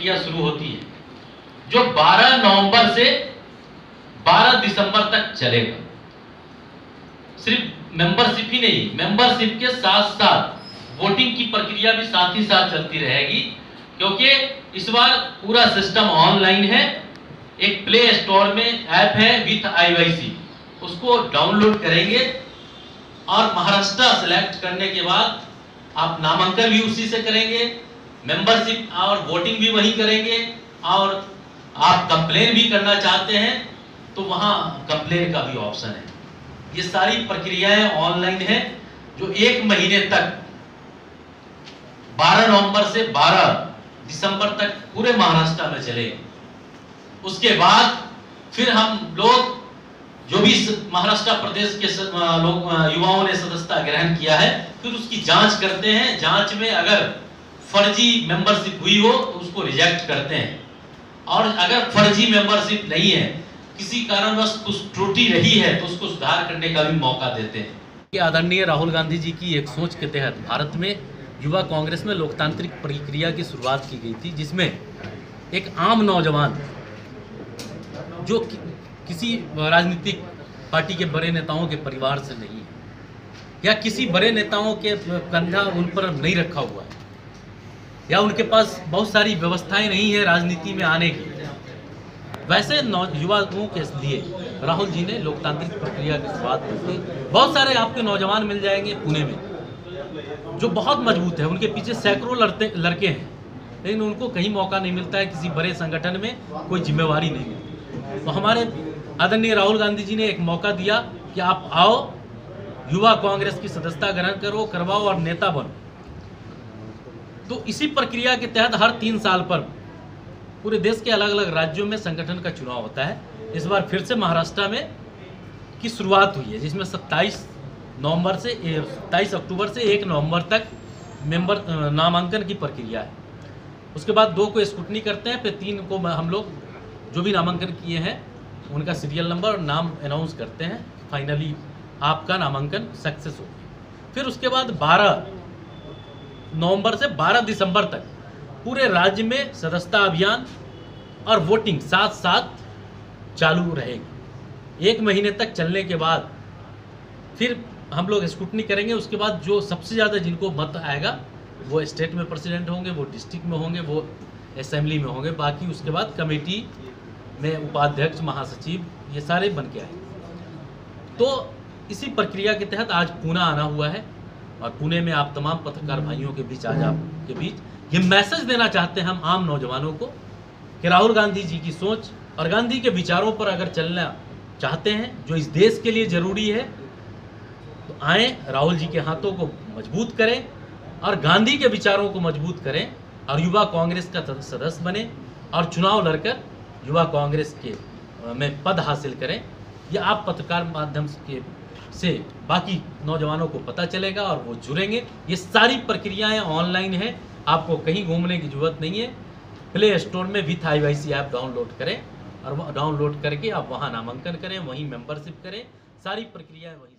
प्रक्रिया शुरू होती है, जो 12 नवंबर से 12 दिसंबर तक चलेगा। सिर्फ मेंबरशिप ही नहीं, मेंबरशिप के साथ साथ वोटिंग की प्रक्रिया भी साथ ही साथ चलती रहेगी, क्योंकि इस बार पूरा सिस्टम ऑनलाइन है। एक प्ले स्टोर में ऐप है विथ आईवाईसी, उसको डाउनलोड करेंगे और महाराष्ट्र सेलेक्ट करने के बाद आप नामांकन भी उसी से करेंगे, मेंबरशिप और वोटिंग भी वही करेंगे, और आप कंप्लेन भी करना चाहते हैं तो वहां कंप्लेन का भी ऑप्शन है। ये सारी प्रक्रियाएं ऑनलाइन है, जो 1 महीने तक 12 नवंबर से 12 दिसंबर तक पूरे महाराष्ट्र में चलेगी। उसके बाद फिर हम लोग जो भी महाराष्ट्र प्रदेश के लोग युवाओं ने सदस्यता ग्रहण किया है, फिर उसकी जांच करते हैं। जांच में अगर फर्जी मेंबरशिप हुई हो तो उसको रिजेक्ट करते हैं, और अगर फर्जी मेंबरशिप नहीं है, किसी कारणवश कुछ त्रुटि रही है, तो उसको सुधार करने का भी मौका देते हैं। आदरणीय राहुल गांधी जी की एक सोच के तहत भारत में युवा कांग्रेस में लोकतांत्रिक प्रक्रिया की शुरुआत की गई थी, जिसमें एक आम नौजवान जो किसी राजनीतिक पार्टी के बड़े नेताओं के परिवार से नहीं है, या किसी बड़े नेताओं के कंधा उन पर नहीं रखा हुआ है, या उनके पास बहुत सारी व्यवस्थाएं नहीं है राजनीति में आने की, वैसे युवाओं के लिए राहुल जी ने लोकतांत्रिक प्रक्रिया की शुरुआत की थी। बहुत सारे आपके नौजवान मिल जाएंगे पुणे में जो बहुत मजबूत है, उनके पीछे सैकड़ों लड़के हैं, लेकिन उनको कहीं मौका नहीं मिलता है, किसी बड़े संगठन में कोई जिम्मेवारी नहीं मिलती। तो हमारे आदरणीय राहुल गांधी जी ने एक मौका दिया कि आप आओ, युवा कांग्रेस की सदस्यता ग्रहण करो, करवाओ और नेता बनो। तो इसी प्रक्रिया के तहत हर 3 साल पर पूरे देश के अलग अलग राज्यों में संगठन का चुनाव होता है। इस बार फिर से महाराष्ट्र में की शुरुआत हुई है, जिसमें 27 अक्टूबर से 1 नवंबर तक नामांकन की प्रक्रिया है। उसके बाद 2 को स्क्रूटनी करते हैं, फिर 3 को हम लोग जो भी नामांकन किए हैं उनका सीरियल नंबर और नाम अनाउंस करते हैं। फाइनली आपका नामांकन सक्सेस हो गया। फिर उसके बाद 12 नवंबर से 12 दिसंबर तक पूरे राज्य में सदस्यता अभियान और वोटिंग साथ साथ चालू रहेगी। 1 महीने तक चलने के बाद फिर हम लोग स्क्रूटनी करेंगे। उसके बाद जो सबसे ज़्यादा जिनको मत आएगा वो स्टेट में प्रेसिडेंट होंगे, वो डिस्ट्रिक्ट में होंगे, वो असेंबली में होंगे। बाकी उसके बाद कमेटी में उपाध्यक्ष, महासचिव, ये सारे बन के आए। तो इसी प्रक्रिया के तहत आज पुणे आना हुआ है, और पुणे में आप तमाम पत्रकार भाइयों के बीच, आज आपके बीच ये मैसेज देना चाहते हैं हम आम नौजवानों को कि राहुल गांधी जी की सोच और गांधी के विचारों पर अगर चलना चाहते हैं, जो इस देश के लिए ज़रूरी है, तो आए, राहुल जी के हाथों को मजबूत करें और गांधी के विचारों को मजबूत करें, और युवा कांग्रेस का सदस्य बने और चुनाव लड़कर युवा कांग्रेस के में पद हासिल करें। यह आप पत्रकार माध्यम से बाकी नौजवानों को पता चलेगा और वो जुड़ेंगे। ये सारी प्रक्रियाएं ऑनलाइन हैं, आपको कहीं घूमने की जरूरत नहीं है। प्ले स्टोर में विथ आईवाईसी ऐप डाउनलोड करें, और डाउनलोड करके आप वहाँ नामांकन करें, वहीं मेंबरशिप करें, सारी प्रक्रियाएं वहीं